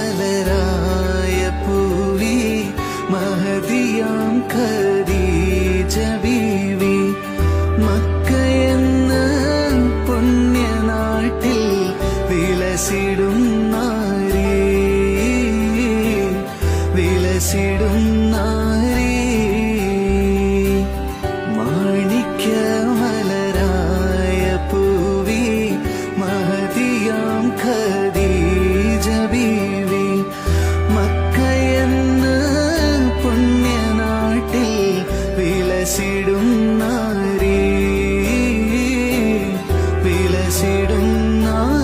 മാണിക്യമലരായ പൂവി മഹദിയാം Khadija ബീവി മക്കയെന്ന പുണ്യനാട്ടിൽ വിലസിടും നാരി വിലസിടും നാരി മാണിക്യമലരായ പൂവി മഹദിയാം Khadija ബീവി മക്കയെന്ന പുണ്യനാട്ടിൽ വിലസിടും നാരി വിലസിടും നാരി